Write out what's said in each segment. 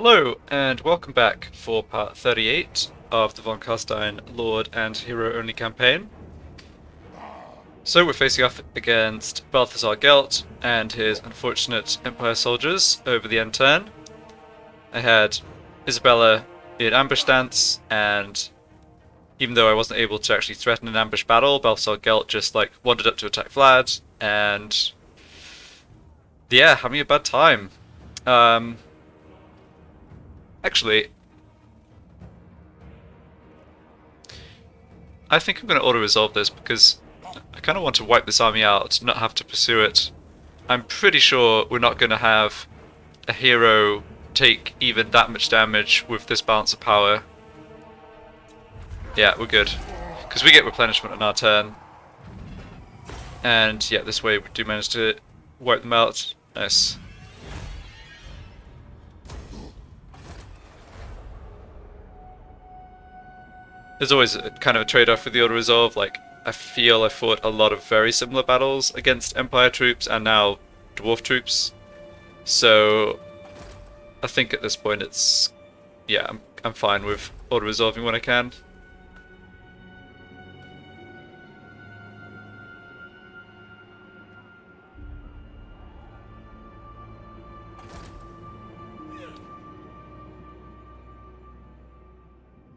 Hello, and welcome back for part 38 of the von Carstein Lord and Hero Only campaign. So we're facing off against Balthazar Gelt and his unfortunate Empire soldiers over the end turn. I had Isabella in ambush stance, and even though I wasn't able to actually threaten an ambush battle, Balthazar Gelt just wandered up to attack Vlad, and yeah, having a bad time. Actually, I think I'm going to auto-resolve this because I kind of want to wipe this army out, not have to pursue it. I'm pretty sure we're not going to have a hero take even that much damage with this balance of power. Yeah, we're good. Because we get replenishment on our turn. And yeah, this way we do manage to wipe them out. Nice. There's always kind of a trade-off with the auto-resolve. I feel I fought a lot of very similar battles against Empire troops and now Dwarf troops. So I think at this point it's... yeah, I'm fine with auto-resolving when I can.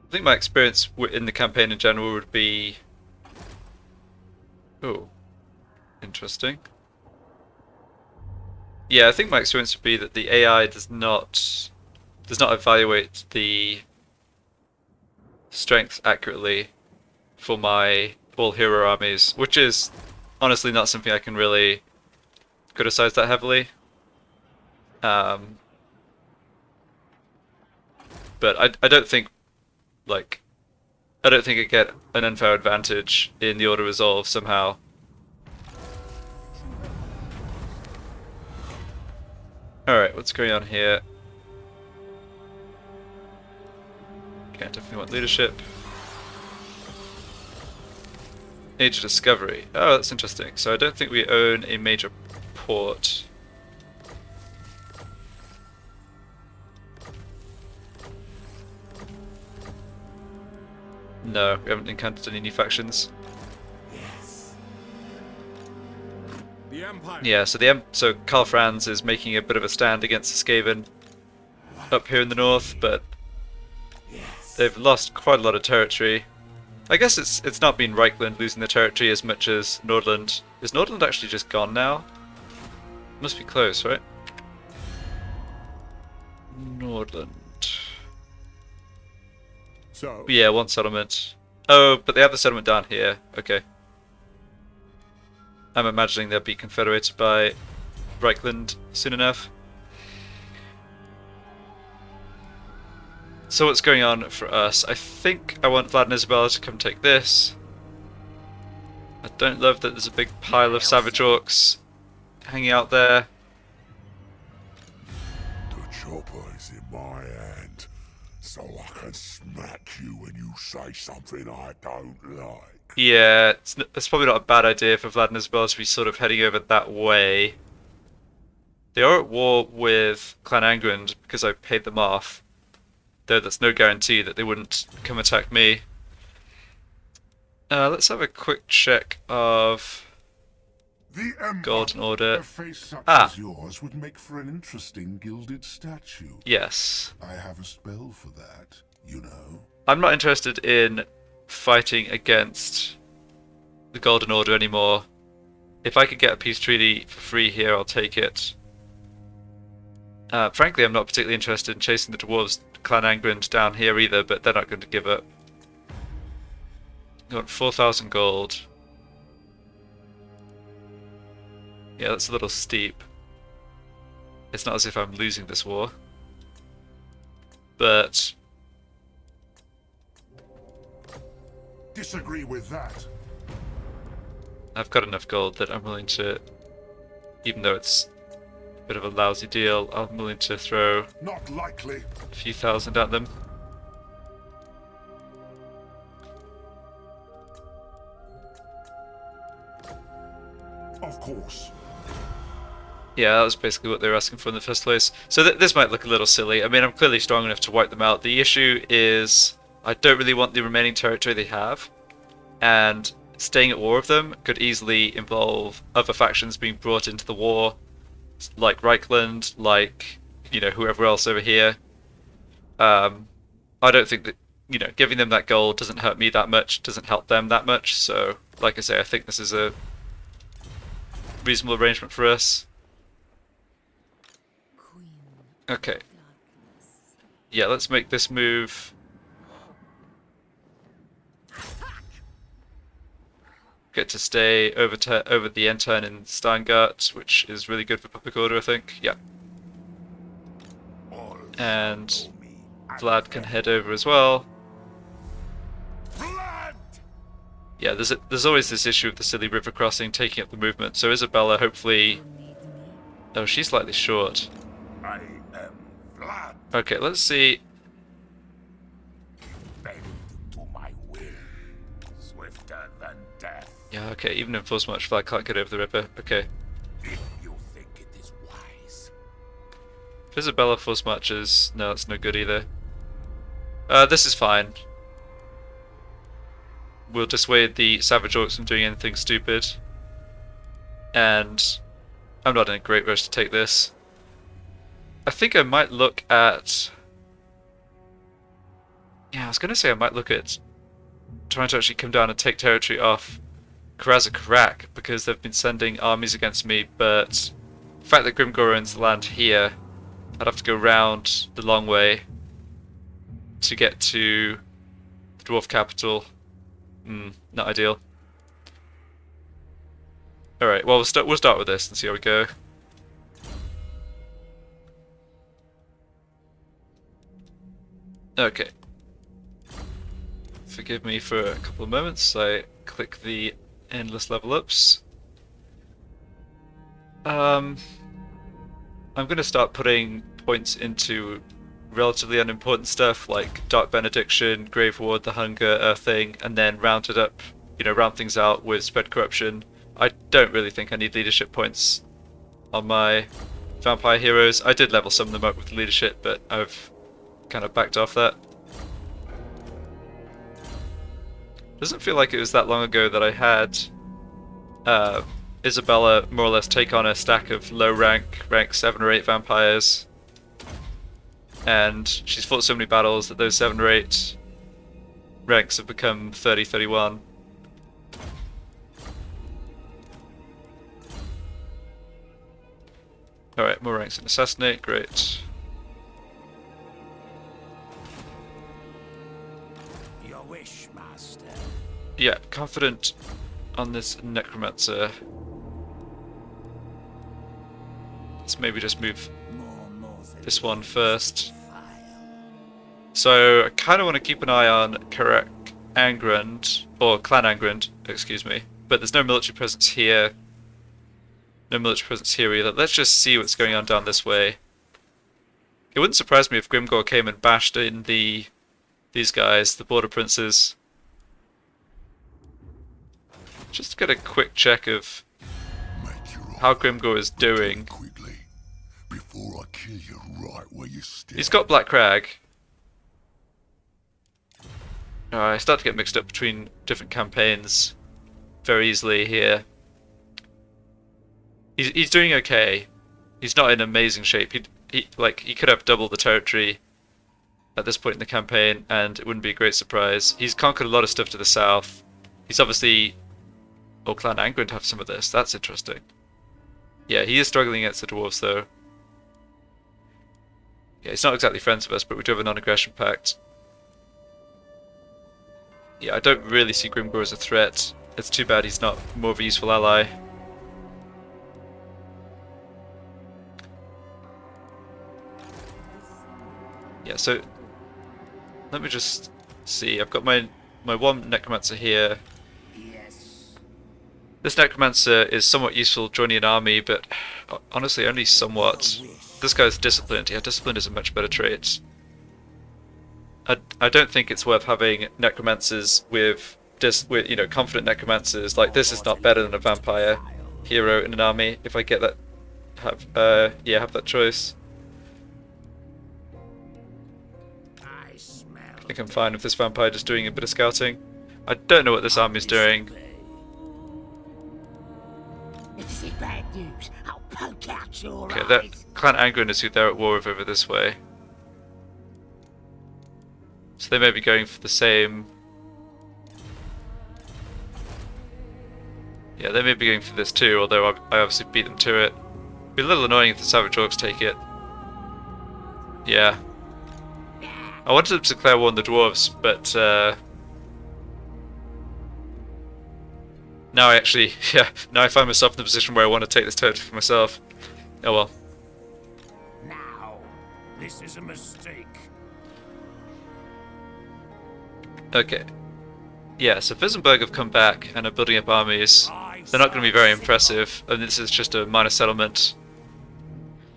I think my experience in the campaign in general would be... oh, interesting. Yeah, I think my experience would be that the AI does not evaluate the strength accurately for my all-hero armies, which is honestly not something I can really criticize that heavily. But I don't think I don't think I get an unfair advantage in the auto-resolve somehow. Alright, what's going on here? Okay, definitely want leadership. Age of Discovery. Oh, that's interesting. So I don't think we own a major port. No, we haven't encountered any new factions. Yeah, so Karl Franz is making a bit of a stand against the Skaven up here in the north, but they've lost quite a lot of territory. I guess it's not been Reichland losing the territory as much as Nordland. Is Nordland actually just gone now? Must be close, right? Nordland. So Yeah, one settlement. Oh, but they have the settlement down here. Okay. I'm imagining they'll be confederated by Reichland soon enough. So what's going on for us? I think I want Vlad and Isabella to come take this. I don't love that there's a big pile of savage orcs hanging out there. the chopper is in my hand, so I can smack you when you say something I don't like. Yeah, it's probably not a bad idea for Vlad and Isabella to be sort of heading over that way. They are at war with Clan Angrind because I paid them off. Though that's no guarantee that they wouldn't come attack me. Let's have a quick check of The Empire. Golden Order. A face such Ah. as yours would make for an interesting gilded statue. Yes. I have a spell for that, you know. I'm not interested in fighting against the Golden Order anymore. If I could get a peace treaty for free here, I'll take it. Frankly, I'm not particularly interested in chasing the dwarves Clan Angrind down here either, but they're not going to give up. Got 4,000 gold. Yeah, that's a little steep. It's not as if I'm losing this war. But Disagree with that. I've got enough gold that I'm willing to, even though it's a bit of a lousy deal, I'm willing to throw Not likely. a few thousand at them. Of course. Yeah, that was basically what they were asking for in the first place. So this might look a little silly. I mean, I'm clearly strong enough to wipe them out. The issue is I don't really want the remaining territory they have, and staying at war with them could easily involve other factions being brought into the war, like Reichland, like, you know, whoever else over here. I don't think that, you know, giving them that gold doesn't hurt me that much, doesn't help them that much. So, like I say, I think this is a reasonable arrangement for us. Okay. Yeah, let's make this move. Get to stay over the end turn in Steingart, which is really good for public order, I think. Yeah. And Vlad can head over as well. Yeah, there's always this issue of the silly river crossing taking up the movement. So Isabella, hopefully. Oh, she's slightly short. Okay, let's see. Yeah, okay, even in full march, Vlad can't get over the river. Okay. If you think it is wise. If Isabella full marches, no, that's no good either. This is fine. We'll dissuade the Savage Orcs from doing anything stupid. And I'm not in a great rush to take this. I think I might look at... Yeah, I was going to say I might look at trying to actually come down and take territory off Karazakarak, because they've been sending armies against me, but the fact that Grimgor owns the land here, I'd have to go round the long way to get to the dwarf capital. Not ideal. Alright, well we'll start with this and see how we go. Okay. Forgive me for a couple of moments. I click the endless level ups. I'm going to start putting points into relatively unimportant stuff like Dark Benediction, Grave Ward, the Hunger, Earthing, and then round it up, you know, round things out with Spread Corruption. I don't really think I need leadership points on my vampire heroes. I did level some of them up with leadership, but I've kind of backed off that. Doesn't feel like it was that long ago that I had Isabella more or less take on a stack of low rank 7 or 8 vampires. And she's fought so many battles that those 7 or 8 ranks have become 30, 31. Alright, more ranks in Assassinate, great. Your wish, master. Yeah, confident on this Necromancer. Let's maybe just move this one first. So I kind of want to keep an eye on Karak Angrand, or Clan Angrand, excuse me. But there's no military presence here. No military presence here either. Let's just see what's going on down this way. It wouldn't surprise me if Grimgor came and bashed in these guys, the Border Princes. Just get a quick check of how Grimgor is doing. Before I kill you right where you stand. He's got Black Crag. I start to get mixed up between different campaigns very easily here. He's doing okay. He's not in amazing shape. He could have double the territory at this point in the campaign, and it wouldn't be a great surprise. He's conquered a lot of stuff to the south. He's obviously... Oh, Clan Angrand have some of this. That's interesting. Yeah, he is struggling against the dwarves, though. Yeah, he's not exactly friends with us, but we do have a non-aggression pact. Yeah, I don't really see Grimgor as a threat. It's too bad he's not more of a useful ally. Yeah, so let me just see. I've got my one Necromancer here. This Necromancer is somewhat useful joining an army, but honestly only somewhat. This guy's disciplined. Yeah, discipline is a much better trait. I don't think it's worth having Necromancers with you know, confident Necromancers. Like, this is not better than a vampire hero in an army, if I get that have have that choice. I think I'm fine with this vampire just doing a bit of scouting. I don't know what this army's doing. This is bad news. I'll poke out your Okay, that eyes. Clan Angren is who they're at war with over this way. So they may be going for the same... Yeah, they may be going for this too, although I obviously beat them to it. It'd be a little annoying if the Savage Orcs take it. Yeah. I wanted them to declare war on the Dwarves, but now I actually, now I find myself in the position where I want to take this territory for myself. Oh well. Now, this is a mistake. Okay. Yeah, so Wissenberg have come back and are building up armies. They're not going to be very impressive, and this is just a minor settlement.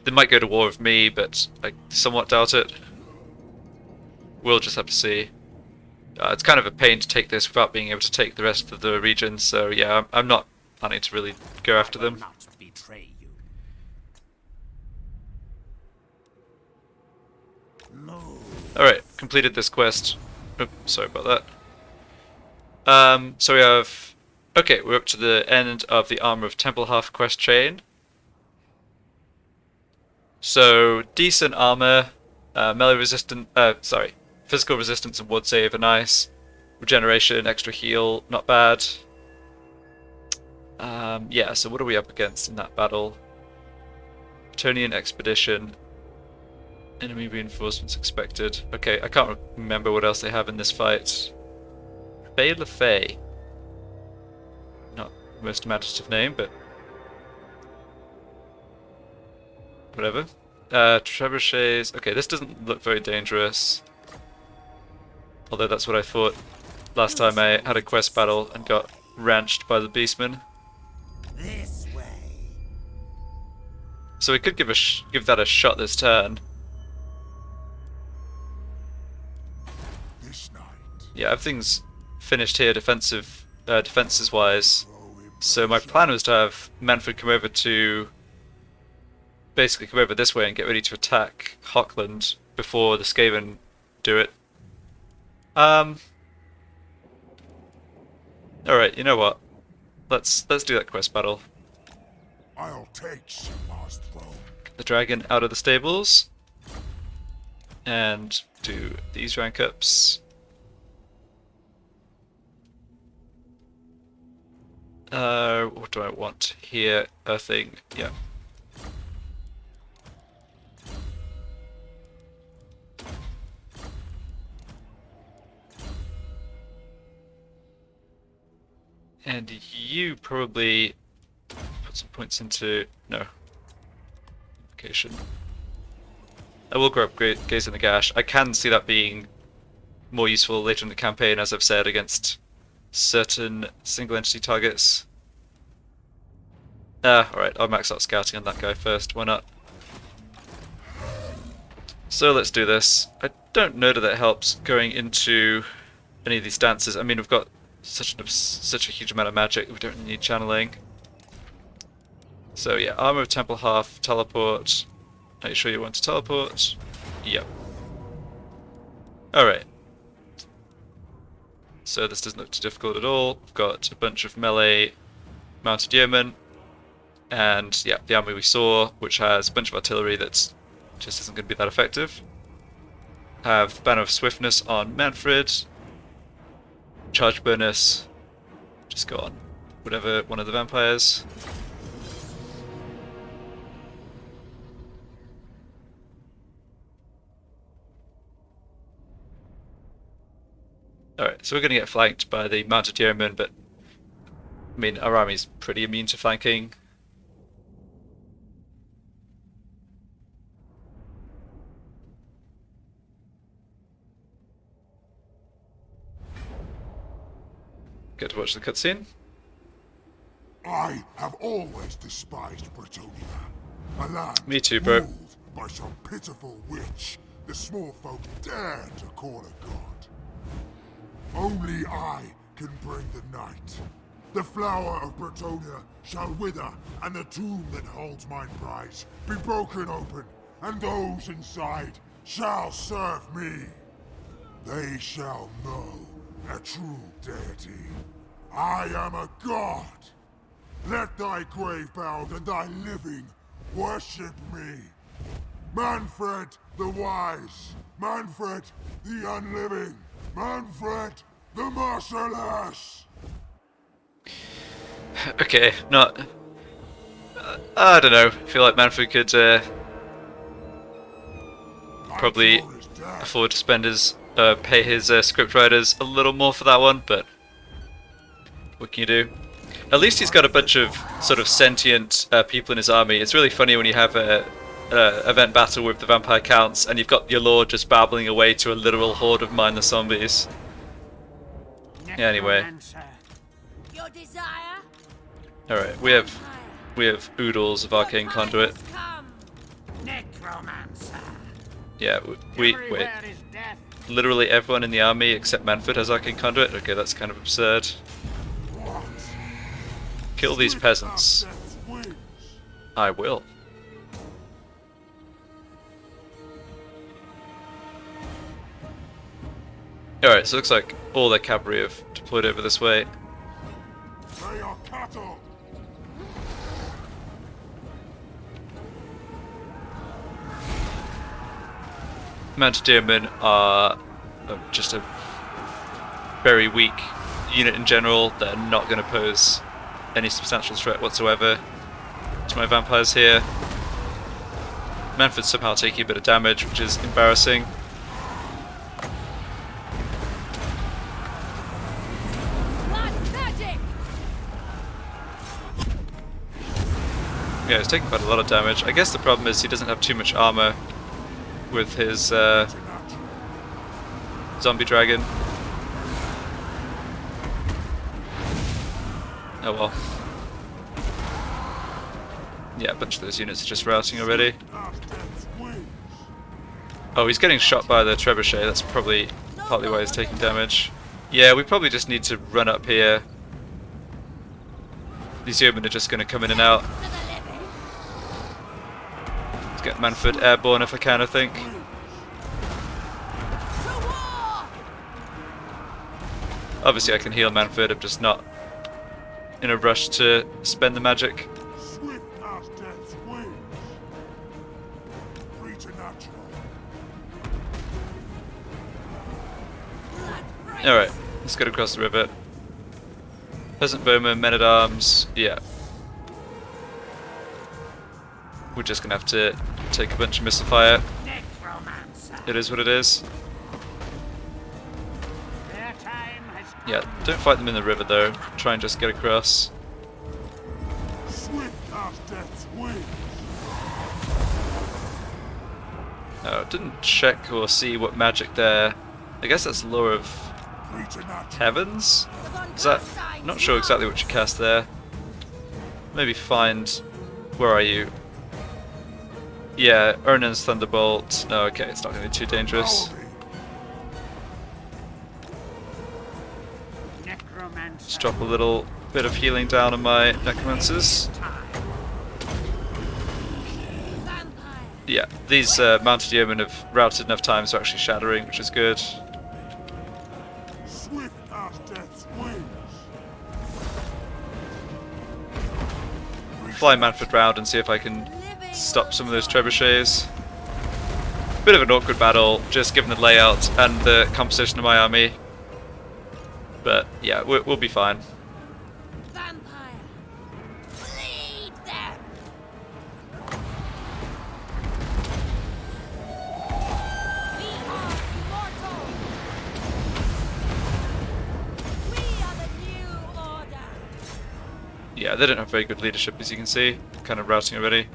They might go to war with me, but I somewhat doubt it. We'll just have to see. It's kind of a pain to take this without being able to take the rest of the regions, so yeah, I'm not planning to really go after them. Not betray you. Alright, completed this quest. Oops, sorry about that. So we have... Okay, we're up to the end of the Armor of Templehalf quest chain. So, decent armor, melee resistance, physical resistance and ward save are nice. Regeneration, extra heal, not bad. Yeah, so what are we up against in that battle? Bretonian Expedition. Enemy reinforcements expected. Okay, I can't remember what else they have in this fight. Bay LaFay. Not the most imaginative name, but whatever. Trebuchets. Okay, this doesn't look very dangerous. Although that's what I thought last time I had a quest battle and got ranched by the Beastmen. This way. So we could give that a shot this turn. This night, Yeah, everything's finished here defenses wise. So my plan was to have Mannfred come over to basically come over this way and get ready to attack Hochland before the Skaven do it. Alright, you know what? Let's do that quest battle. I'll take Sigmar's throne. Get the dragon out of the stables. And do these rank ups. What do I want here? Earthing, yeah. And you probably put some points into... no. Location. I will grow up Gaze in the Gash. I can see that being more useful later in the campaign, as I've said, against certain single entity targets. Alright, I'll max out scouting on that guy first, why not? So let's do this. I don't know that helps going into any of these stances. I mean, we've got such a huge amount of magic, we don't need channeling. So yeah, Armor of Templehalf, teleport. Are you sure you want to teleport? Yep. Alright. So this doesn't look too difficult at all. We've got a bunch of melee mounted yeomen. And yeah, the army we saw, which has a bunch of artillery that just isn't going to be that effective. Have Banner of Swiftness on Mannfred. Charge bonus. Just go on whatever one of the vampires. Alright, so we're going to get flanked by the mounted yeomen, but I mean, our army's pretty immune to flanking. Get to watch the cutscene. I have always despised Bretonia. A land Me too, bro. ruled by some pitiful witch the small folk dare to call a god. Only I can bring the night. The flower of Bretonia shall wither, and the tomb that holds mine prize be broken open, and those inside shall serve me. They shall know a true deity. I am a god. Let thy grave bound and thy living worship me. Mannfred the wise, Mannfred the unliving, Mannfred the merciless. Okay, not. I don't know. I feel like Mannfred could probably afford to spend his pay his scriptwriters a little more for that one, but what can you do? At least he's got a bunch of sort of sentient people in his army. It's really funny when you have a event battle with the vampire counts and you've got your lord just babbling away to a literal horde of mindless zombies. Yeah, anyway. Your desire? Alright, we have oodles of arcane conduit. Necromancer. Yeah, wait. Literally everyone in the army except Mannfred has arcane conduit? Okay, that's kind of absurd. Kill these peasants. I will. Alright, so it looks like all their cavalry have deployed over this way. They are cattle. Mounted Deermen are just a very weak unit in general. They're not going to pose any substantial threat whatsoever to my vampires here. Mannfred's somehow taking a bit of damage, which is embarrassing. Yeah, he's taking quite a lot of damage. I guess the problem is he doesn't have too much armor with his zombie dragon. Oh well. Yeah, a bunch of those units are just routing already. Oh, he's getting shot by the trebuchet. That's probably partly why he's taking damage. Yeah, we probably just need to run up here. These yeomen are just going to come in and out. Let's get Mannfred airborne if I can, I think. Obviously I can heal Mannfred, I'm just not in a rush to spend the magic. Swift as death's wings. Preternatural. Alright, let's get across the river. Peasant bowmen, men at arms, yeah. We're just gonna have to take a bunch of missile fire. It is what it is. Yeah, don't fight them in the river though. Try and just get across. Swift as death's wings. Oh, didn't check or see what magic there. I guess that's lore of heavens? Is that? Not sure exactly what you cast there. Maybe find. Where are you? Yeah, Ernan's Thunderbolt. No, okay, it's not going to be too dangerous. Just drop a little bit of healing down on my necromancers. Yeah, these mounted yeomen have routed enough times to actually shattering, which is good. Swift as death's wings. Fly Mannfred round and see if I can stop some of those trebuchets. Bit of an awkward battle, just given the layout and the composition of my army. But yeah, we'll be fine. Vampire. Bleed them. We are immortal. We are the new order. Yeah, they don't have very good leadership, as you can see. Kind of routing already.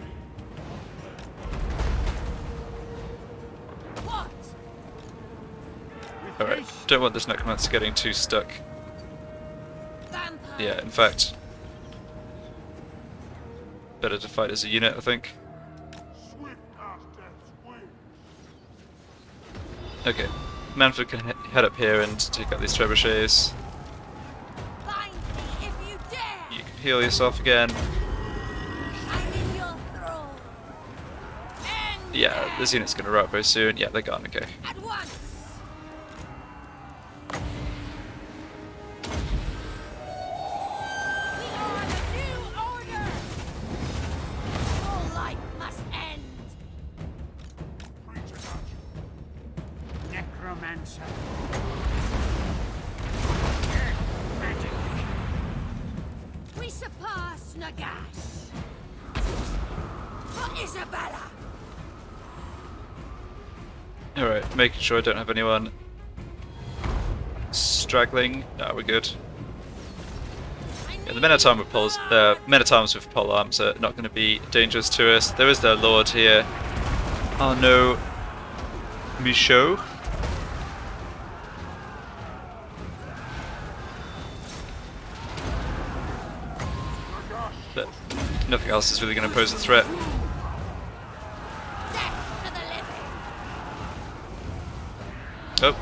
What? Alright, don't want this necromancer getting too stuck. Vampire. Yeah, in fact, better to fight as a unit, I think. Swift as death's wings. Okay, Mannfred can head up here and take out these trebuchets. Find me if you heal yourself again. I'm in your thrall. End Yeah, this unit's gonna rot very soon. Yeah, they're gone, okay. at once. We are the new order. All life must end. Necromancer. We surpass Nagash. For Isabella. Alright, making sure I don't have anyone straggling. No, we're good. Yeah, the Men-at-Arms with pole arms are not going to be dangerous to us. There is their lord here. Oh no, Michaud. But nothing else is really going to pose a threat. Death to the living. Oh.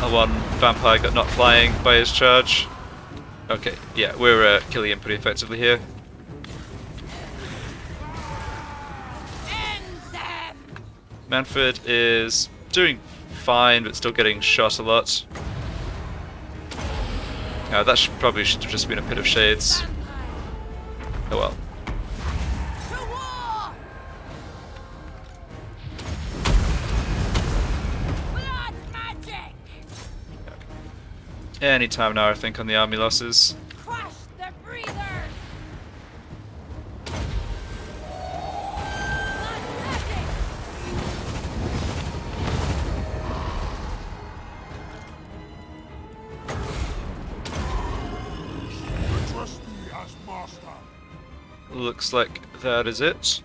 A one vampire got knocked flying by his charge. Okay, yeah, we're killing him pretty effectively here. End them. Mannfred is doing fine, but still getting shot a lot. That probably should have just been a pit of shades. Vampire. Oh well. To war. Blood magic. Any time now, I think, on the army losses. Crush the breathers. Blood magic. Trust me as master. Looks like that is it.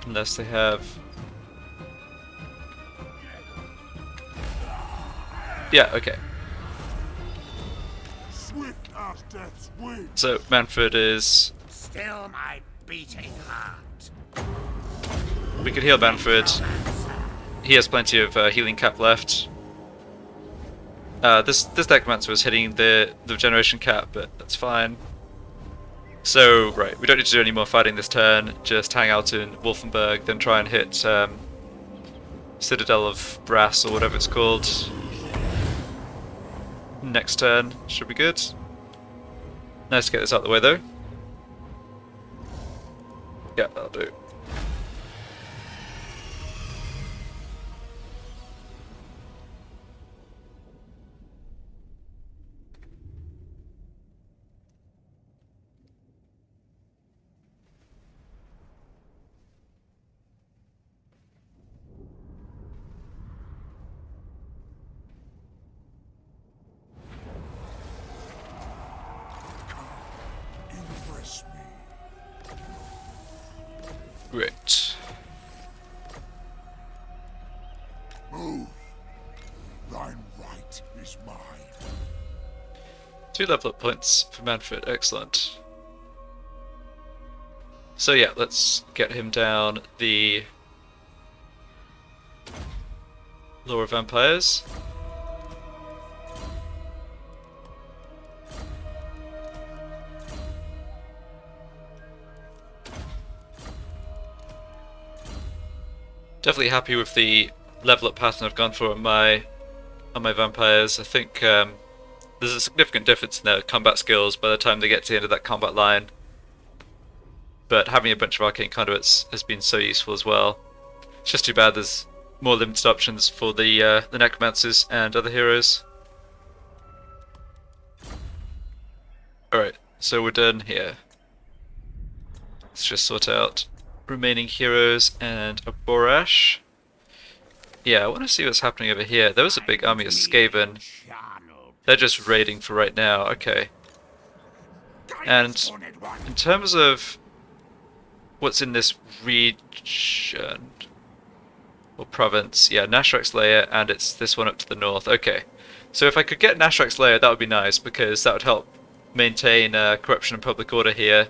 Unless they have... Yeah, okay. Swift as death's wing. So, Mannfred is... Still my beating heart. We could heal Mannfred. He has plenty of healing cap left. This Necromancer was hitting the regeneration cap, but that's fine. So, right, we don't need to do any more fighting this turn. Just hang out in Wolfenburg, then try and hit Citadel of Brass, or whatever it's called. Next turn should be good. Nice to get this out of the way, though. Yeah, that'll do. Impress me. Great. Move. Thine right is mine. 2 level up points for Mannfred, excellent. So yeah, let's get him down the lower vampires. Definitely happy with the level up pattern I've gone for on my vampires. I think there's a significant difference in their combat skills by the time they get to the end of that combat line. But having a bunch of arcane conduits has been so useful as well. It's just too bad there's more limited options for the necromancers and other heroes. Alright, so we're done here. Let's just sort out remaining heroes and a Borash. Yeah, I want to see what's happening over here. There was a big army of Skaven. They're just raiding for right now, okay. And in terms of what's in this region, or province, yeah, Nashrak's Lair, and it's this one up to the north, okay. So if I could get Nashrak's Lair, that would be nice, because that would help maintain corruption and public order here.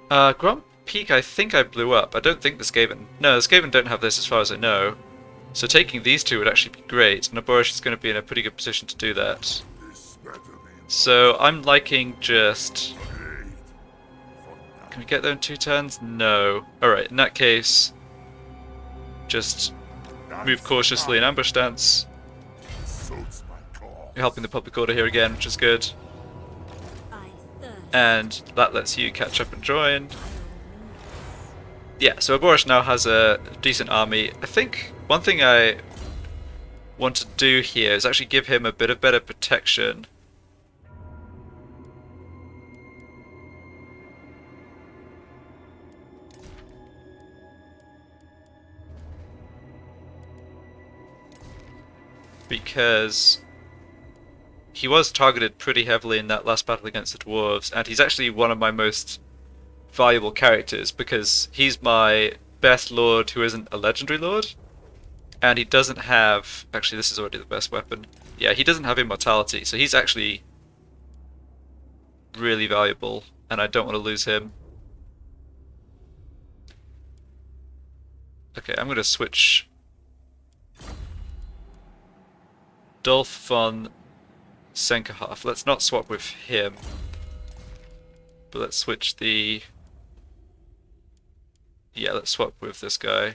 Grand Peak I think I blew up. I don't think the Skaven... No, the Skaven don't have this as far as I know. So taking these two would actually be great, and Aborish is going to be in a pretty good position to do that. So I'm liking just... Can we get there in 2 turns? No. Alright, in that case, just move cautiously in ambush stance. You're helping the public order here again, which is good. And that lets you catch up and join. Yeah, so Aborish now has a decent army. I think one thing I want to do here is actually give him a bit of better protection. Because he was targeted pretty heavily in that last battle against the dwarves, and he's actually one of my most valuable characters because he's my best lord who isn't a legendary lord, and he doesn't have... Actually, this is already the best weapon. Yeah, he doesn't have immortality, so he's actually really valuable, and I don't want to lose him. Okay, I'm going to switch Dolph von Senkerhoff. Let's not swap with him, but let's switch the... Yeah, let's swap with this guy.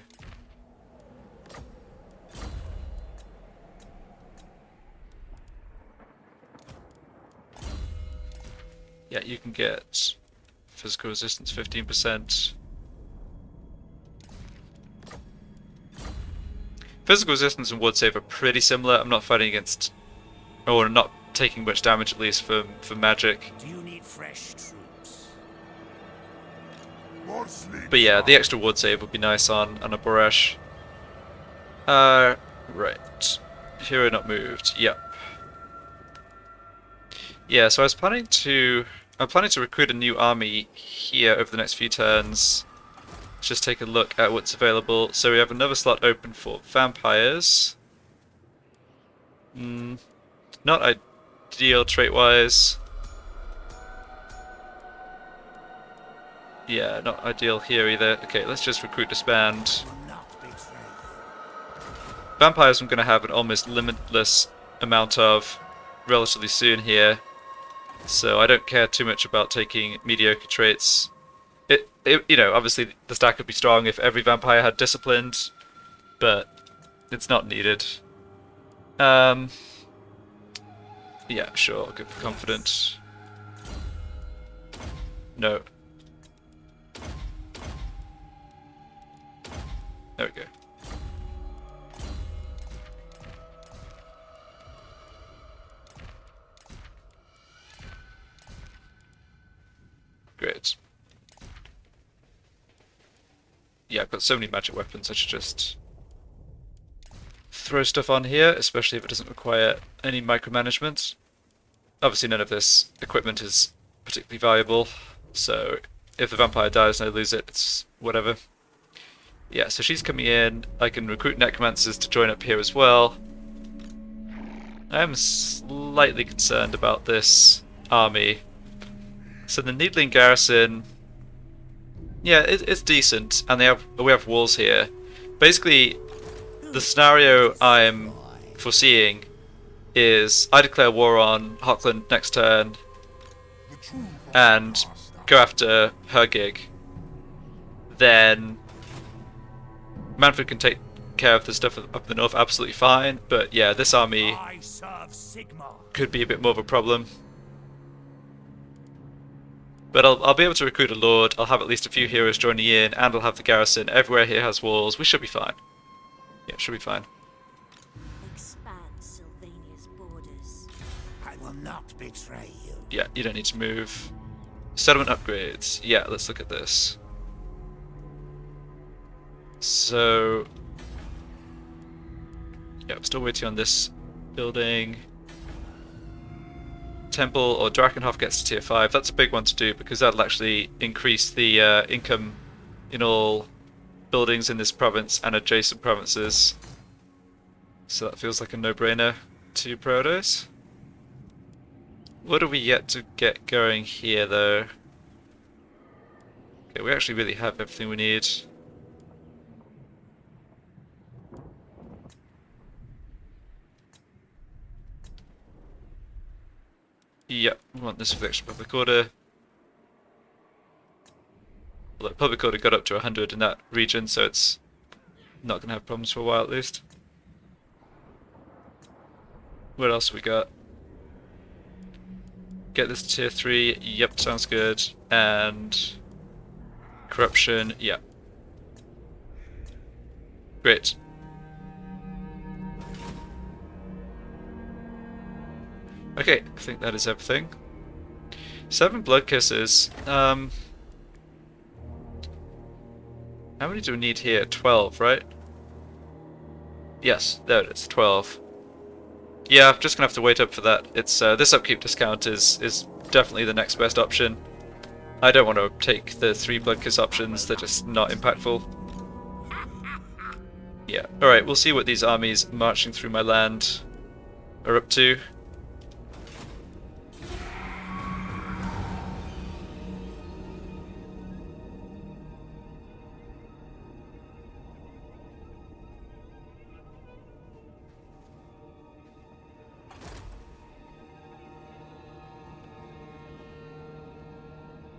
Yeah, you can get physical resistance 15%. Physical resistance and wood save are pretty similar. I'm not fighting against... or not taking much damage, at least, for magic. Do you need fresh troops? But yeah, the extra wood save would be nice on a Boresh. Right. Hero not moved. Yep. Yeah, so I'm planning to recruit a new army here over the next few turns. Let's just take a look at what's available. So we have another slot open for vampires. Not ideal trait-wise. Yeah, not ideal here either. Okay, let's just recruit disband. Vampires I'm going to have an almost limitless amount of relatively soon here, so I don't care too much about taking mediocre traits. You know, obviously the stack would be strong if every vampire had disciplined, but it's not needed. Yeah, sure, I'll go for confident. No. There we go. Great. Yeah, I've got so many magic weapons, I should just throw stuff on here, especially if it doesn't require any micromanagement. Obviously none of this equipment is particularly valuable, so if the vampire dies and I lose it, it's whatever. Yeah, so she's coming in. I can recruit necromancers to join up here as well. I am slightly concerned about this army. So the Needling Garrison, yeah, it's decent, and we have walls here. Basically, the scenario I'm foreseeing is I declare war on Hochland next turn and go after her gig. Then Mannfred can take care of the stuff up in the north absolutely fine, but yeah, this army could be a bit more of a problem. But I'll be able to recruit a lord, I'll have at least a few heroes joining in, and I'll have the garrison. Everywhere here has walls, we should be fine. Yeah, should be fine. Expand Sylvania's borders. I will not betray you. Yeah, you don't need to move. Settlement upgrades. Yeah, let's look at this. So... yeah, I'm still waiting on this building. Temple or Drakenhof gets to tier 5. That's a big one to do because that'll actually increase the income in all buildings in this province and adjacent provinces. So that feels like a no-brainer to prioritize. What do we yet to get going here though? Okay, we actually really have everything we need. Yep, we want this for the extra public order. Although public order got up to 100 in that region, so it's not going to have problems for a while at least. What else we got? Get this to tier 3, yep, sounds good. And corruption, yeah. Great. Okay, I think that is everything. 7 blood kisses. How many do we need here? 12, right? Yes, there it is, 12. Yeah, I'm just gonna have to wait up for that. It's this upkeep discount is definitely the next best option. I don't want to take the 3 blood kiss options, they're just not impactful. Yeah, alright, we'll see what these armies marching through my land are up to.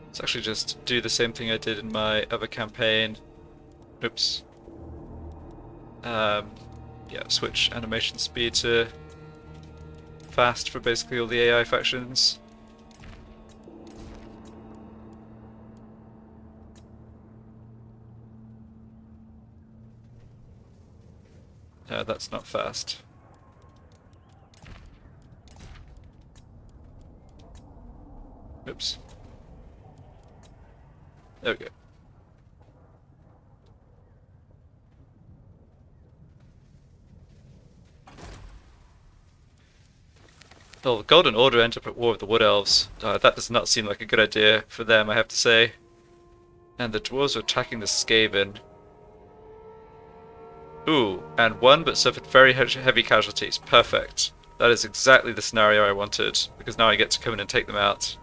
Let's actually just do the same thing I did in my other campaign. Oops. Yeah, switch animation speed to fast for basically all the AI factions. That's not fast. Oops. There we go. Well, the Golden Order ended up at war with the Wood Elves. That does not seem like a good idea for them, I have to say. And the dwarves are attacking the Skaven. Ooh, and won but suffered very heavy casualties. Perfect. That is exactly the scenario I wanted, because now I get to come in and take them out.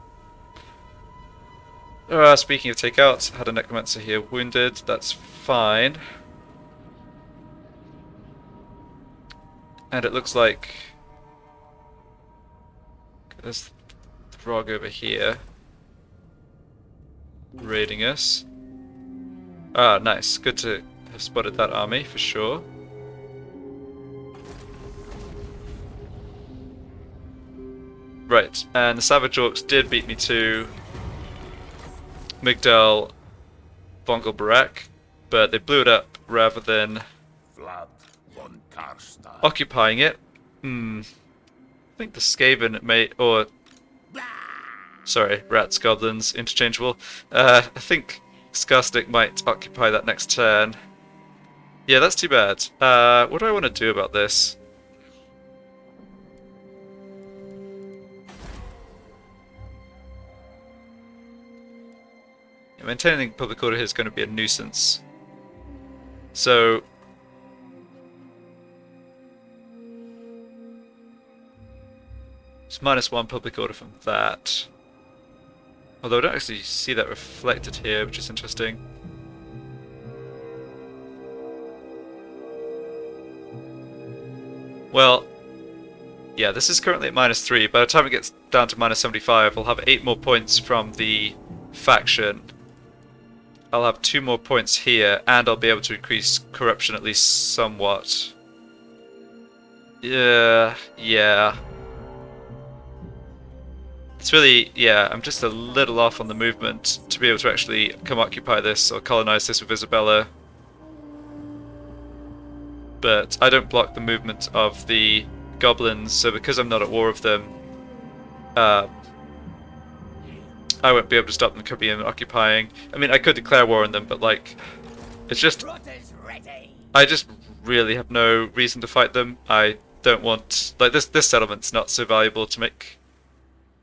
Speaking of takeout, had a Necromancer here wounded, that's fine. And it looks like there's Throg over here raiding us. Ah, nice. Good to have spotted that army for sure. Right, and the Savage Orcs did beat me to Migdal Vongel Barak, but they blew it up rather than von Carstein. occupying it. I think the Skaven may, or sorry, rats, goblins, interchangeable. I think Skarstik might occupy that next turn. Yeah, that's too bad. What do I want to do about this? Maintaining public order here is going to be a nuisance. So it's -1 public order from that. Although I don't actually see that reflected here, which is interesting. Well, yeah, this is currently at -3. By the time it gets down to -75, I'll have 8 more points from the faction. I'll have 2 more points here, and I'll be able to increase corruption at least somewhat. Yeah. It's really, yeah, I'm just a little off on the movement to be able to actually come occupy this or colonize this with Isabella. But I don't block the movement of the goblins, so because I'm not at war with them, I won't be able to stop them coming in and occupying. I mean, I could declare war on them, but like, it's just, I just really have no reason to fight them. I don't want, like, this settlement's not so valuable to make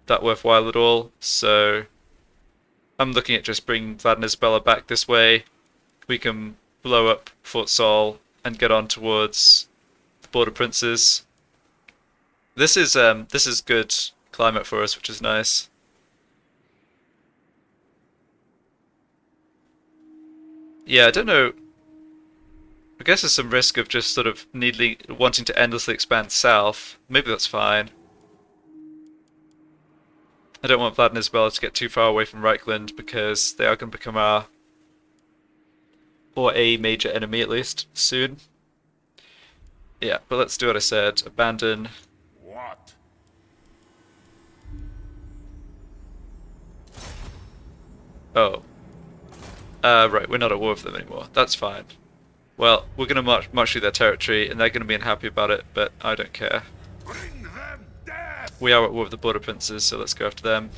that worthwhile at all, so I'm looking at just bringing Vlad and Isabella back this way. We can blow up Fort Saul and get on towards the Border Princes. This is good climate for us, which is nice. Yeah, I don't know. I guess there's some risk of just sort of wanting to endlessly expand south. Maybe that's fine. I don't want Vlad and Isabella to get too far away from Reichland because they are going to become our, or a major enemy at least, soon. Yeah, but let's do what I said. Abandon. What? Oh. Right, we're not at war with them anymore. That's fine. Well, we're going to march through their territory, and they're going to be unhappy about it, but I don't care. Bring them death! We are at war with the Border Princes, so let's go after them.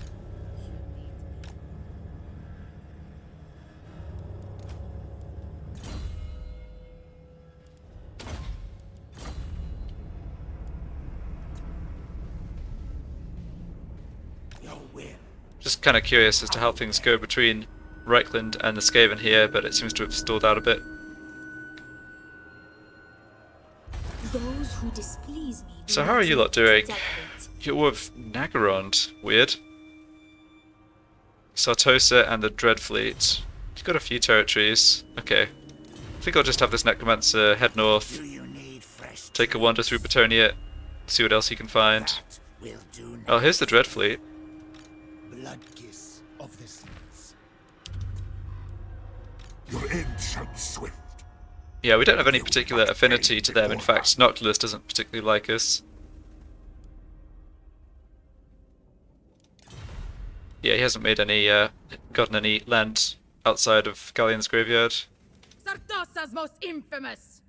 Just kind of curious as to how things go between Reichland and the Skaven here, but it seems to have stalled out a bit. Those who displease me. So how are you lot doing? You're with Nagarond. Weird. Sartosa and the Dreadfleet. You've got a few territories. Okay. I think I'll just have this Necromancer head north, take a wander through Betonia, see what else he can find. Oh, here's the Dreadfleet. Blood kiss of the seas. Your end shall be swift. Yeah, we don't have any particular affinity to them. In fact, Noctilus doesn't particularly like us. Yeah, he hasn't made any, gotten any land outside of Galleon's graveyard. Sartosa's most infamous.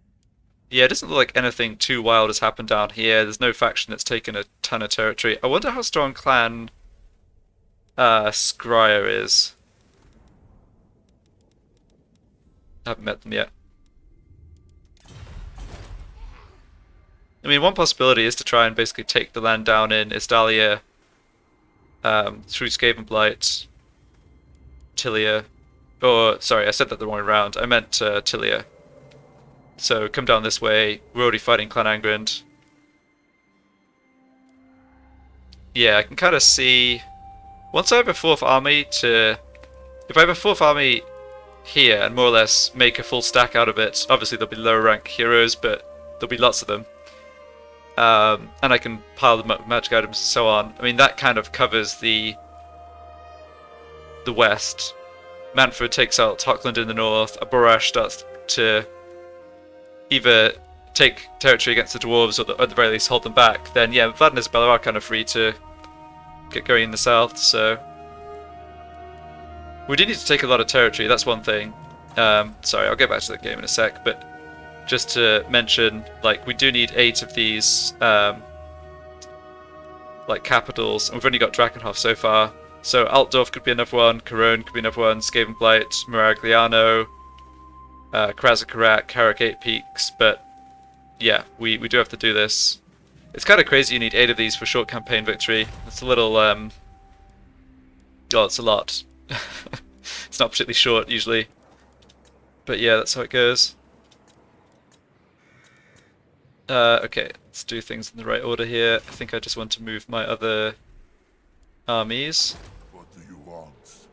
Yeah, it doesn't look like anything too wild has happened down here. There's no faction that's taken a ton of territory. I wonder how strong clan Scryer is. I haven't met them yet. I mean, one possibility is to try and basically take the land down in Isdalia through Skavenblight, Tilia. Or, sorry, I said that the wrong way around. I meant Tilia. So come down this way. We're already fighting Clan Angrind. Yeah, I can kind of see... Once I have a 4th army to... If I have a 4th army here and more or less make a full stack out of it, obviously there'll be lower rank heroes, but there'll be lots of them. And I can pile them up with magic items and so on. I mean, that kind of covers the west. Mannfred takes out Hochland in the north. Aborash starts to either take territory against the dwarves or at the very least hold them back. Then yeah, Vlad and Isabella are kind of free to get going in the south, so... We do need to take a lot of territory, that's one thing. Sorry, I'll get back to the game in a sec, but just to mention, like, we do need 8 of these, like, capitals, and we've only got Drakenhof so far. So Altdorf could be another one, Cologne could be another one, Skavenblight, Miragliano, Krasakarak, Carrick 8 Peaks, but yeah, we do have to do this. It's kind of crazy you need 8 of these for short campaign victory. It's a little, oh, it's a lot. It's not particularly short, usually. But yeah, that's how it goes. Okay, let's do things in the right order here. I think I just want to move my other armies. What do you want?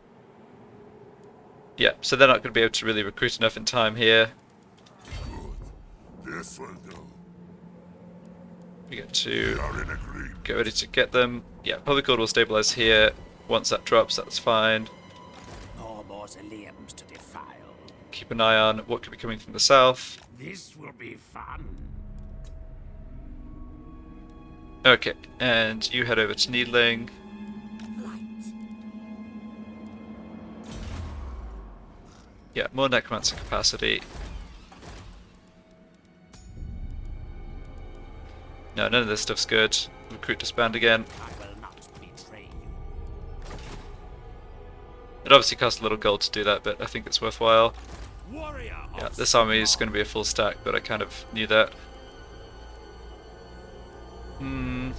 Yeah, so they're not going to be able to really recruit enough in time here. Good. This will do. We get We to are in agreement. get ready to get them. Yeah, Public Order will stabilize here. Once that drops, that's fine. No mausoleums to defile. Keep an eye on what could be coming from the south. This will be fun. Okay, and you head over to Needling. Yeah, more Necromancer capacity. No, none of this stuff's good. Recruit disband again. I will not betray you. It obviously costs a little gold to do that, but I think it's worthwhile. Warrior Yeah, this army is going to be a full stack, but I kind of knew that. I'll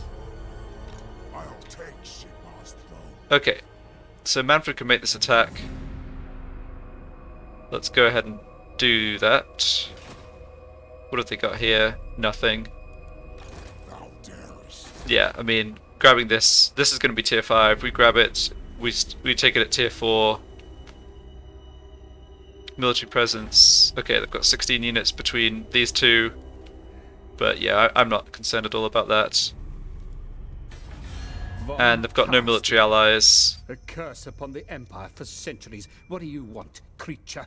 take Sigmar's throne. Okay, so Mannfred can make this attack. Let's go ahead and do that. What have they got here? Nothing. Thou darest. Yeah, I mean, grabbing this is going to be tier 5. We grab it, we take it at tier 4. Military presence. Okay, they've got 16 units between these two. But yeah, I'm not concerned at all about that. and they've got no military allies. A curse upon the Empire for centuries. What do you want, creature?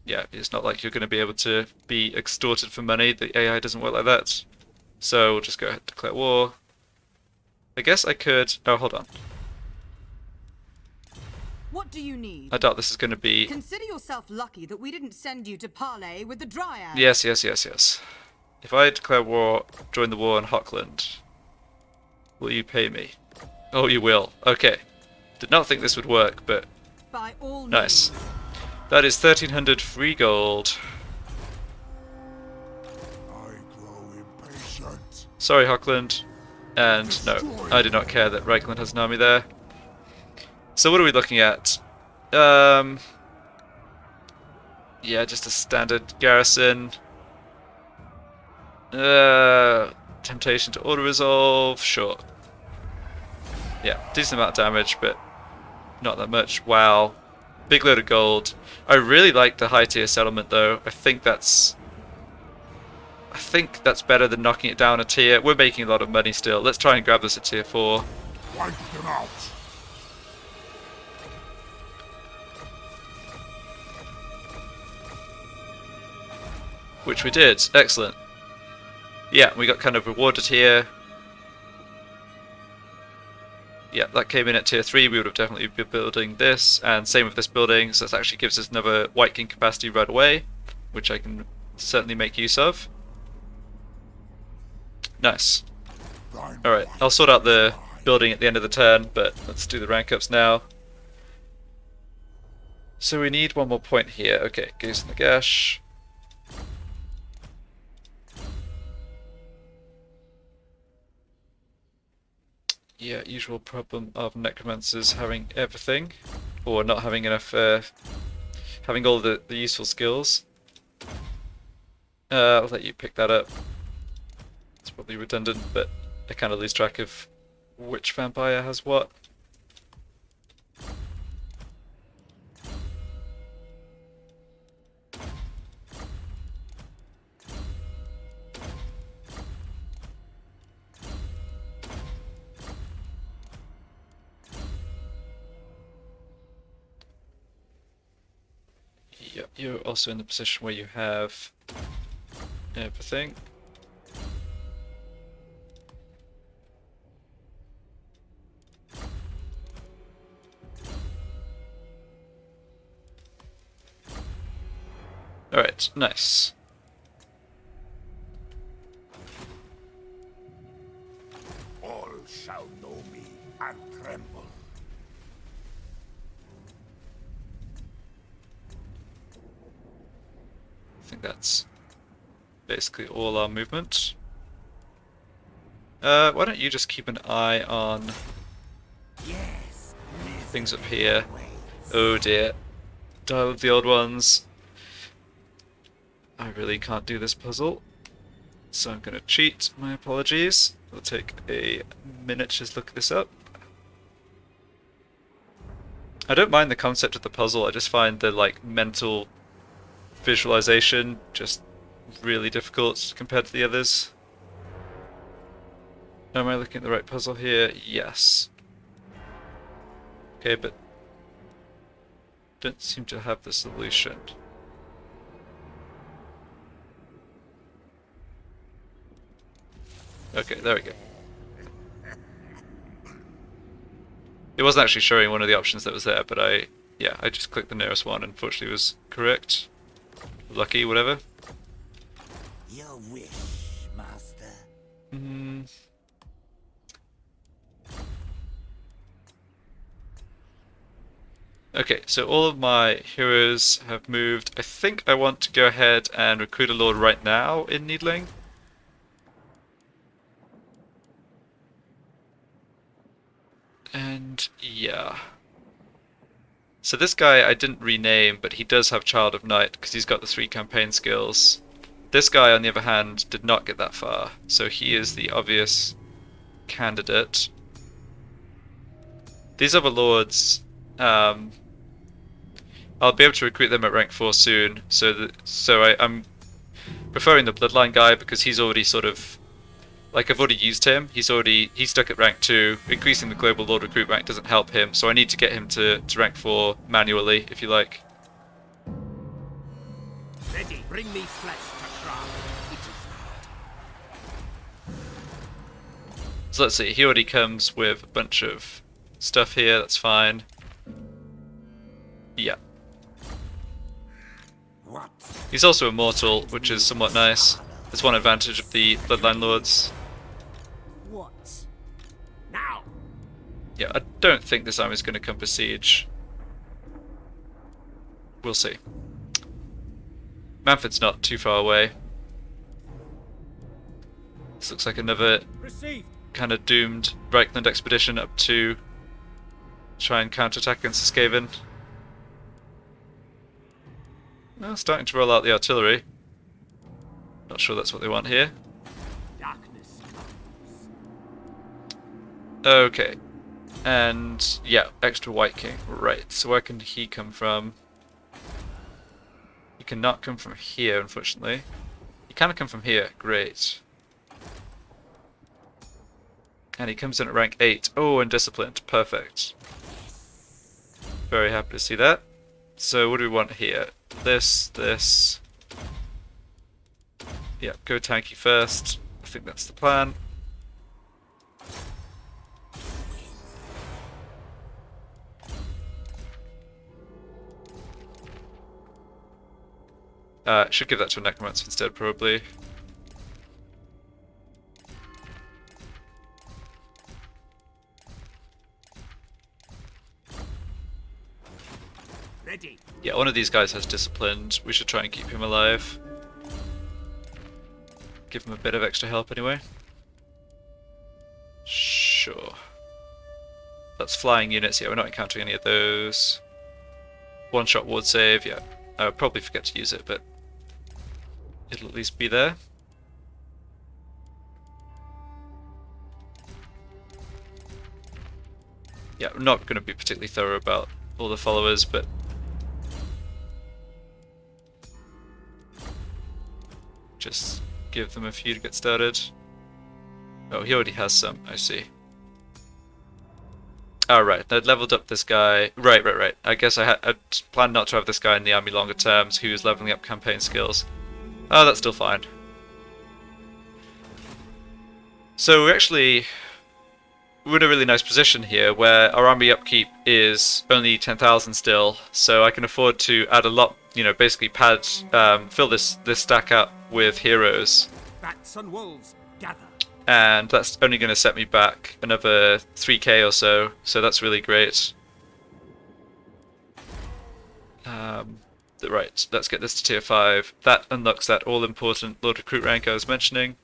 Yeah, it's not like you're going to be able to be extorted for money. The AI doesn't work like that. So we'll just go ahead and declare war. I guess I could... Oh, hold on. What do you need? I doubt this is going to be... Consider yourself lucky that we didn't send you to parley with the Dryad. Yes. If I declare war, join the war in Hochland, will you pay me? Oh, you will. Okay. Did not think this would work, but... By all nice. means. That is 1,300 free gold. I grow impatient. Sorry, Hochland. And no, I do not care that Reichland has an army there. So what are we looking at? Yeah, just a standard garrison. Temptation to auto-resolve, sure. Yeah, decent amount of damage, but not that much. Wow. Big load of gold. I really like the high tier settlement though. I think that's better than knocking it down a tier. We're making a lot of money still. Let's try and grab this at tier 4. Wipe them out. Which we did. Excellent. Yeah, we got kind of rewarded here. Yeah, that came in at tier 3. We would have definitely been building this, and same with this building, so that actually gives us another White King capacity right away, which I can certainly make use of. Nice. Alright, I'll sort out the building at the end of the turn, but let's do the rank ups now. So we need one more point here. Okay, Gaze in the Gash. Yeah, usual problem of necromancers having everything, or not having enough, having all the useful skills. I'll let you pick that up. It's probably redundant, but I kind of lose track of which vampire has what. Yep, you're also in the position where you have everything. Alright, nice. All shall know me and tremble. I think that's basically all our movement. Why don't you just keep an eye on things up here? Oh dear. Dial of the Old Ones. I really can't do this puzzle, so I'm going to cheat. My apologies. It'll take a minute to just look this up. I don't mind the concept of the puzzle, I just find the mental visualization just really difficult compared to the others. Am I looking at the right puzzle here? Yes. Okay, but don't seem to have the solution. Okay, there we go. It wasn't actually showing one of the options that was there, but I just clicked the nearest one and unfortunately it was correct. Lucky, whatever. Your wish, master. Okay, so all of my heroes have moved. I think I want to go ahead and recruit a lord right now in Needling. And yeah. So this guy I didn't rename, but he does have Child of Night because he's got the 3 campaign skills. This guy, on the other hand, did not get that far, so he is the obvious candidate. These other lords, I'll be able to recruit them at rank 4 soon. I'm preferring the Bloodline guy because he's already sort of Like, I've already used him. He's stuck at rank 2. Increasing the global lord recruit rank doesn't help him, so I need to get him to rank 4 manually, if you like. Ready, bring me flesh to craft. It is So let's see, he already comes with a bunch of stuff here, that's fine. Yeah. what? He's also immortal, which is somewhat nice. There's one advantage of the Bloodline Lords. What? Now! Yeah, I don't think this army is going to come besiege. We'll see. Mannfred's not too far away. This looks like another Receive! kind of doomed Reichland expedition up to try and counterattack against the Skaven. Well, starting to roll out the artillery. Not sure that's what they want here. Darkness comes. Okay. And yeah, extra White King. Right, so where can he come from? He cannot come from here, unfortunately. He can come from here. Great. And he comes in at rank 8. Oh, and disciplined. Perfect. Very happy to see that. So what do we want here? This. Yeah, go tanky first. I think that's the plan. Should give that to a Necromancer instead, probably. Ready. Yeah, one of these guys has disciplined. We should try and keep him alive. Give him a bit of extra help anyway. Sure. That's flying units. Yeah, we're not encountering any of those. One-shot ward save. Yeah, I would probably forget to use it, but it'll at least be there. Yeah, I'm not going to be particularly thorough about all the followers, but just give them a few to get started. Oh, he already has some, I see. Alright, I'd leveled up this guy. Right. I guess I'd planned not to have this guy in the army longer terms who's leveling up campaign skills. Oh, that's still fine. So we're in a really nice position here where our army upkeep is only 10,000 still, so I can afford to add a lot, you know, basically fill this stack up with heroes. Bats and wolves, gather. And that's only going to set me back another 3k or so that's really great. Right, let's get this to tier 5. That unlocks that all-important Lord Recruit rank I was mentioning.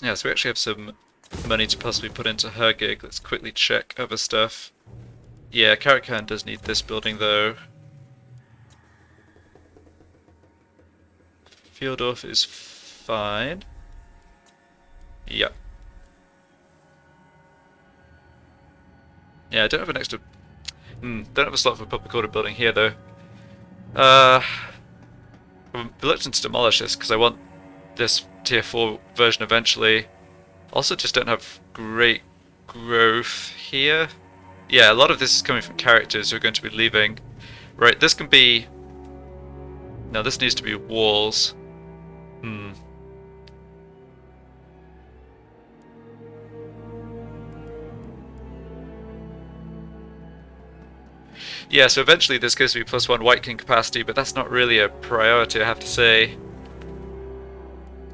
Yeah, so we actually have some money to possibly put into her gig. Let's quickly check other stuff. Yeah, Carstein does need this building though. Fieldorf is fine. Yeah. Yeah, I don't have an extra... don't have a slot for a public order building here though. I'm reluctant to demolish this because I want this tier 4 version eventually. Also just don't have great growth here. Yeah, a lot of this is coming from characters who are going to be leaving. Right, this can be... No, this needs to be walls. Yeah, so eventually this goes to be +1 White King capacity, but that's not really a priority, I have to say.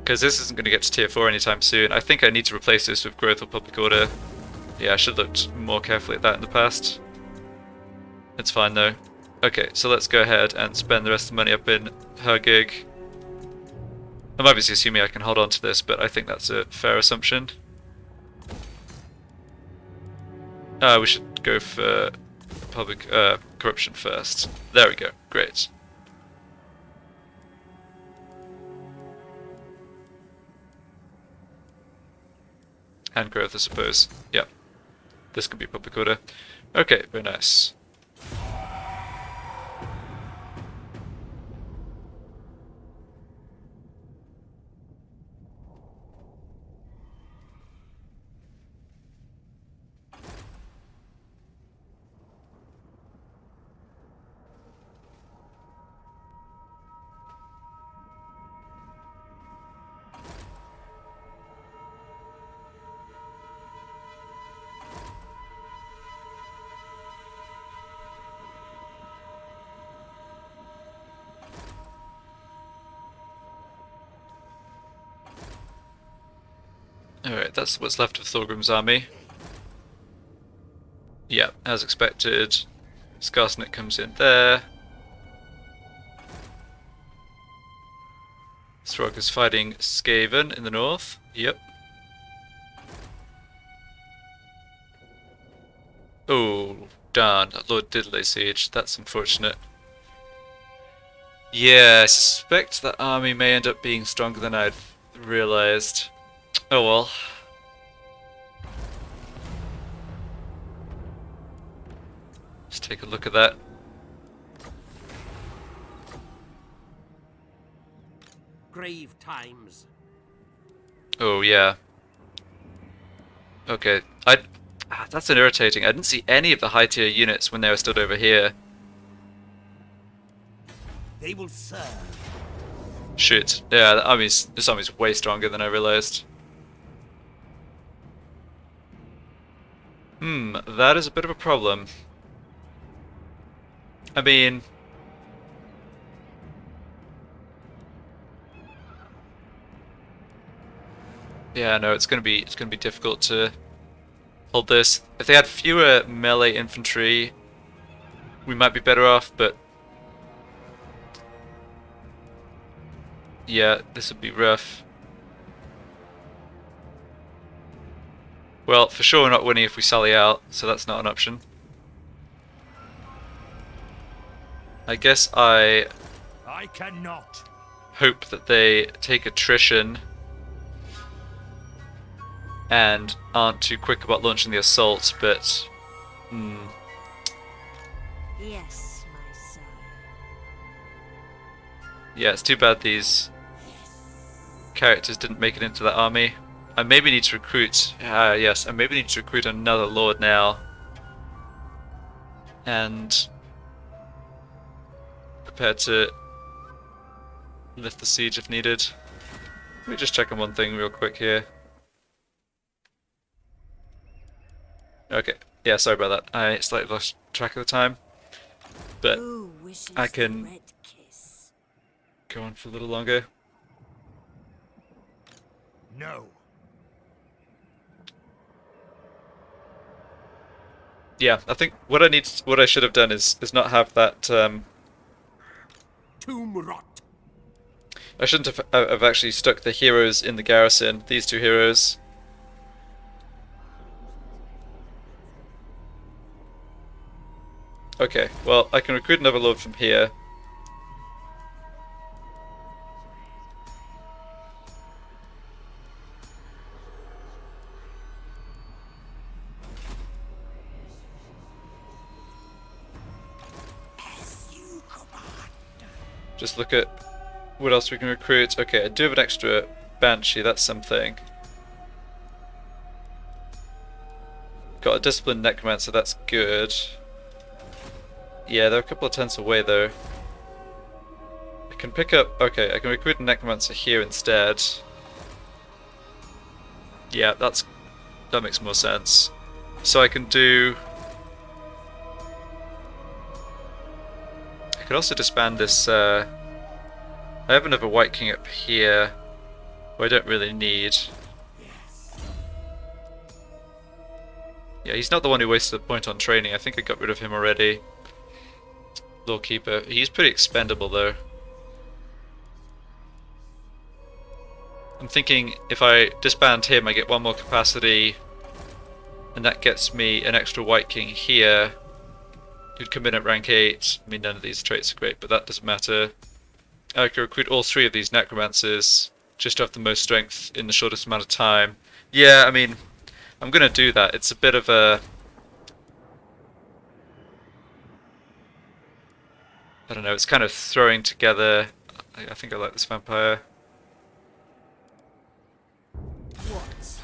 Because this isn't going to get to tier 4 anytime soon. I think I need to replace this with growth or public order. Yeah, I should have looked more carefully at that in the past. It's fine though. Okay, so let's go ahead and spend the rest of the money up in her gig. I'm obviously assuming I can hold on to this, but I think that's a fair assumption. We should go for public corruption first. There we go, great. And growth, I suppose. Yeah. This can be public order. Okay, very nice. Alright, that's what's left of Thorgrim's army. Yeah, as expected. Skarsnik comes in there. Throg is fighting Skaven in the north. Yep. Oh, darn. Lord did lay siege. That's unfortunate. Yeah, I suspect that army may end up being stronger than I'd realised. Oh well. Let's take a look at that. Grave times. Oh yeah. Okay, that's an irritating. I didn't see any of the high tier units when they were stood over here. They will serve. Shit. Yeah, this army's way stronger than I realized. That is a bit of a problem. I mean, yeah, no, it's gonna be difficult to hold this. If they had fewer melee infantry, we might be better off, but yeah, this would be rough. Well, for sure we're not winning if we sally out, so that's not an option. I guess I cannot. hope that they take attrition and aren't too quick about launching the assault, but Yes, my son. yeah, it's too bad these characters didn't make it into that army. I maybe need to recruit, yes, I maybe need to recruit another lord now. And prepare to lift the siege if needed. Let me just check on one thing real quick here. Okay, yeah, sorry about that. I slightly lost track of the time. But Who wishes I the can red kiss? go on for a little longer. No. Yeah, I think what I should have done is not have that. Tomb rot. I shouldn't have actually stuck the heroes in the garrison. These two heroes. Okay, well I can recruit another lord from here. Just look at what else we can recruit. Okay, I do have an extra Banshee, that's something. Got a Disciplined Necromancer, that's good. Yeah, they're a couple of tents away though. I can pick up... okay, I can recruit a Necromancer here instead. Yeah, that makes more sense. So I can do... I could also disband this, I have another White King up here, who I don't really need. Yeah, he's not the one who wasted a point on training, I think I got rid of him already. Lawkeeper, he's pretty expendable though. I'm thinking if I disband him I get one more capacity, and that gets me an extra White King here. Who'd come in at rank 8. I mean, none of these traits are great, but that doesn't matter. I can recruit all 3 of these necromancers just to have the most strength in the shortest amount of time. Yeah, I mean, I'm gonna do that. It's a bit of a... I don't know, it's kind of throwing together... I think I like this vampire. What?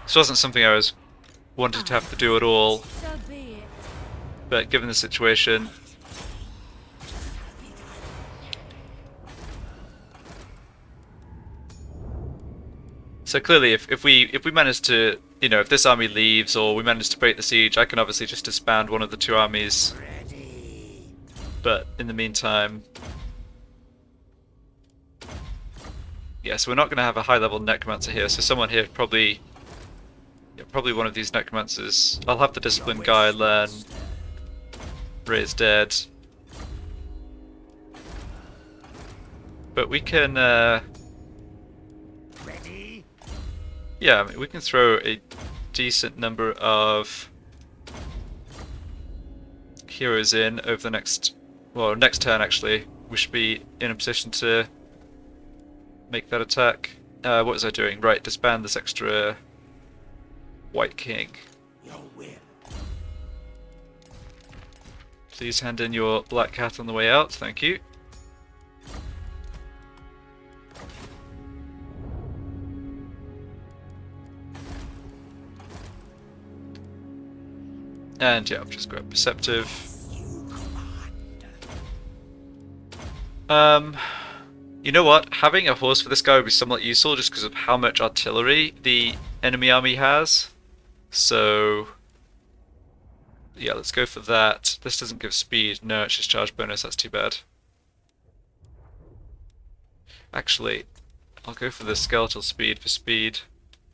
This wasn't something I was wanted to have to do at all, So be it. but given the situation... So clearly, if we manage to, you know, if this army leaves or we manage to break the siege, I can obviously just disband one of the 2 armies. But in the meantime, Yeah, so we're not going to have a high-level necromancer here. So someone here probably, yeah, probably one of these necromancers. I'll have the discipline guy learn Raise Dead, but we can. Ready? Yeah, I mean, we can throw a decent number of heroes in over the next, well, next turn actually. We should be in a position to make that attack. What was I doing? Right, disband this extra White King. Your will. Please hand in your Black Cat on the way out, thank you. And yeah, I'll just grab Perceptive. You know what? Having a horse for this guy would be somewhat useful just because of how much artillery the enemy army has. So yeah, let's go for that. This doesn't give speed. No, it's just charge bonus. That's too bad. Actually, I'll go for the skeletal speed for speed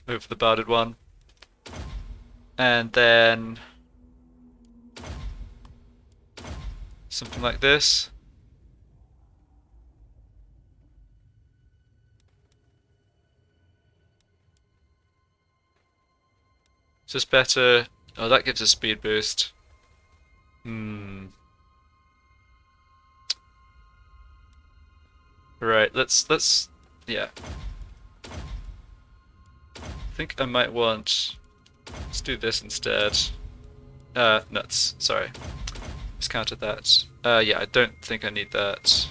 over the barded one. And then something like this. Is this better? Oh, that gives a speed boost. Right, let's yeah. I think I might want, let's do this instead. Nuts, sorry. Discounted that. Yeah, I don't think I need that.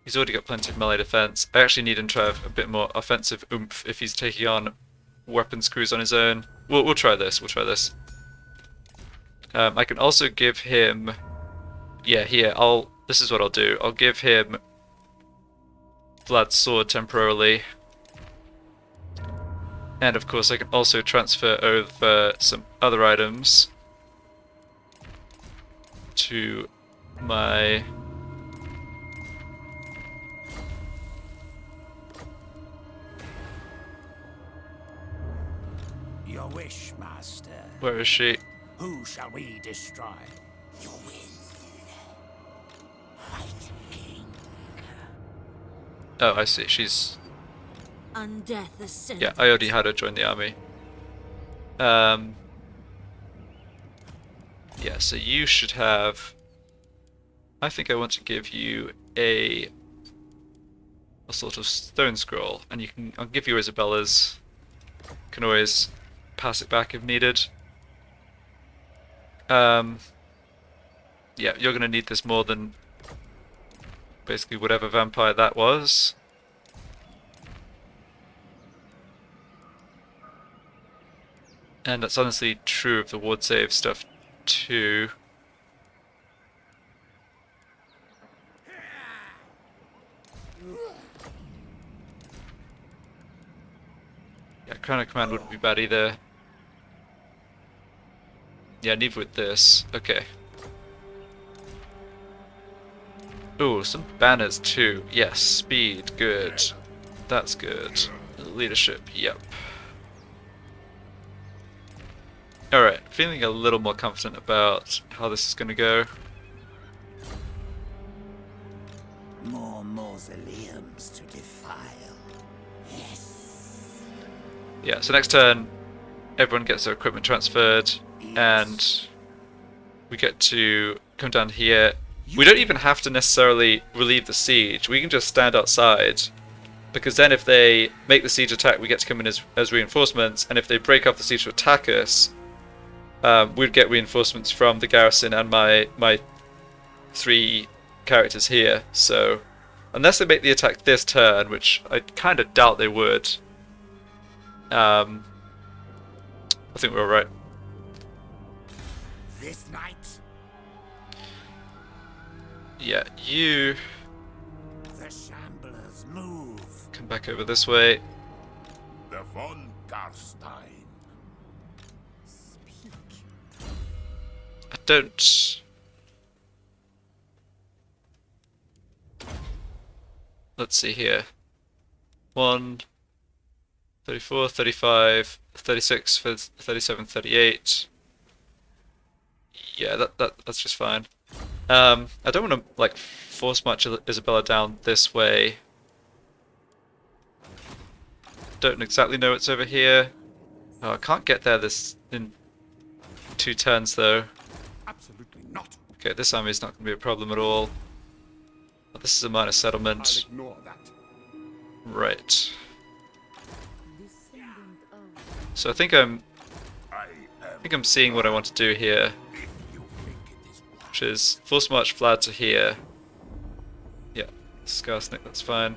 He's already got plenty of melee defense. I actually need him to have a bit more offensive oomph if he's taking on weapons crews on his own. We'll try this. We'll try this. I can also give him. Yeah, here. This is what I'll do. I'll give him Vlad's sword temporarily, and of course I can also transfer over some other items to my. Your wish, master. Where is she? Who shall we destroy? Your will. White King. Oh, I see. She's. Undeath ascend. Yeah, I already had her join the army. Yeah, so you should have. I think I want to give you a sort of stone scroll, and you can. I'll give you Isabella's. Can always pass it back if needed. Yeah, you're gonna need this more than basically whatever vampire that was. And that's honestly true of the ward save stuff too. Yeah, Crown of Command wouldn't be bad either. Yeah, neither with this. Okay. Ooh, some banners too. Yes, speed, good. That's good. Leadership, yep. Alright, feeling a little more confident about how this is going to go. More mausoleums to defile. Yeah, so next turn, everyone gets their equipment transferred, and we get to come down here. We don't even have to necessarily relieve the siege. We can just stand outside, because then if they make the siege attack, we get to come in as reinforcements, and if they break up the siege to attack us, we'd get reinforcements from the garrison and my 3 characters here. So unless they make the attack this turn, which I kind of doubt they would, I think we're alright. This night. Yeah, you The shamblers move. come back over this way. The von Carstein. I don't. Let's see here. 1, 34, 35, 36, 37, 38. Yeah, that's just fine. I don't want to like force much Isabella down this way. Don't exactly know what's over here. Oh, I can't get there this in 2 turns though. Absolutely not. Okay, this army is not going to be a problem at all. Oh, this is a minor settlement. I'll ignore that. Right. So I think I'm seeing what I want to do here, which is force march Vlad to here. Yeah, Skarsnik, that's fine.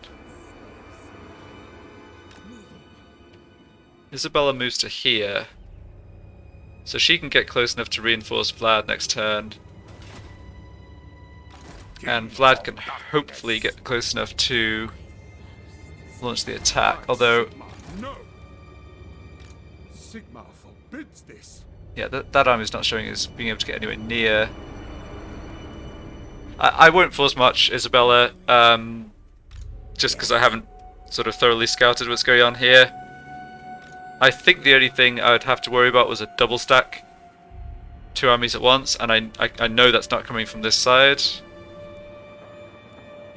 Isabella moves to here, so she can get close enough to reinforce Vlad next turn. And Vlad can hopefully get close enough to launch the attack, although... No! Sigmar forbids this. Yeah, that army's not showing us being able to get anywhere near. I won't force march Isabella, just because I haven't sort of thoroughly scouted what's going on here. I think the only thing I would have to worry about was a double stack 2 armies at once, and I know that's not coming from this side.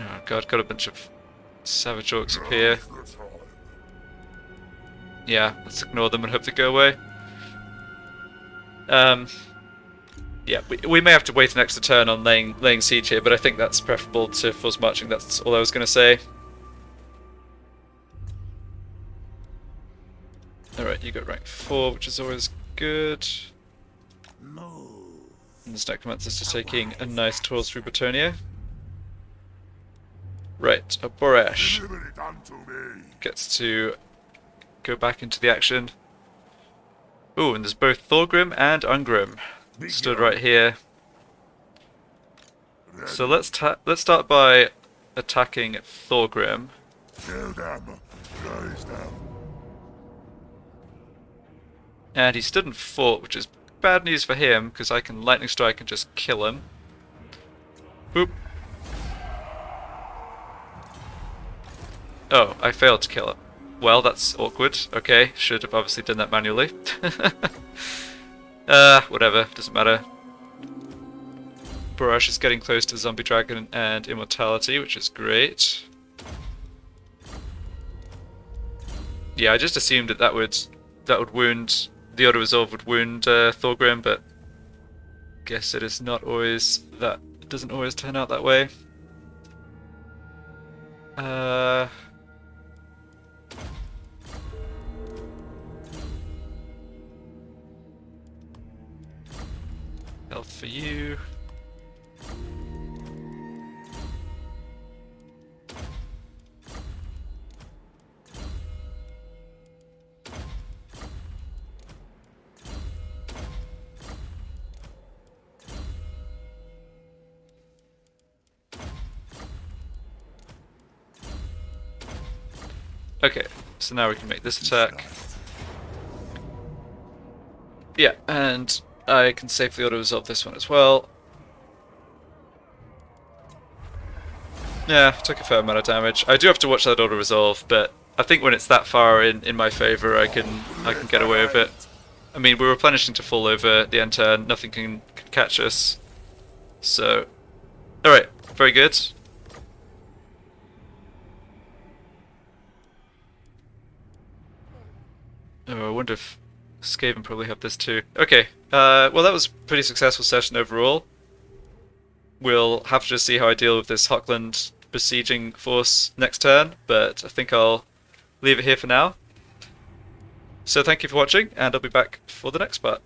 Oh god, got a bunch of savage orcs up here. Yeah, let's ignore them and hope they go away. Yeah, we may have to wait an extra turn on laying siege here, but I think that's preferable to force marching. That's all I was going to say. Alright, you got rank 4, which is always good. And this necromancer is just taking a nice tour through Bretonia. Right, Boresh gets to go back into the action. Ooh, and there's both Thorgrim and Ungrim stood right here. So let's start by attacking Thorgrim. Kill them. Raise them. And he stood and fought, which is bad news for him, because I can lightning strike and just kill him. Boop. Oh, I failed to kill him. Well, that's awkward. Okay, should have obviously done that manually. Whatever, doesn't matter. Barash is getting close to Zombie Dragon and Immortality, which is great. Yeah, I just assumed that would wound... The auto resolve would wound Thorgrim, but guess it is not always that. It doesn't always turn out that way. Health for you. Okay, so now we can make this attack. Yeah, and I can safely auto-resolve this one as well. Yeah, took a fair amount of damage. I do have to watch that auto-resolve, but I think when it's that far in my favour, I can get away with it. I mean, we're replenishing to full over the end turn, nothing can catch us. So, alright, very good. Oh, I wonder if Skaven probably have this too. Okay, well that was a pretty successful session overall. We'll have to just see how I deal with this Hochland besieging force next turn, but I think I'll leave it here for now. So thank you for watching, and I'll be back for the next part.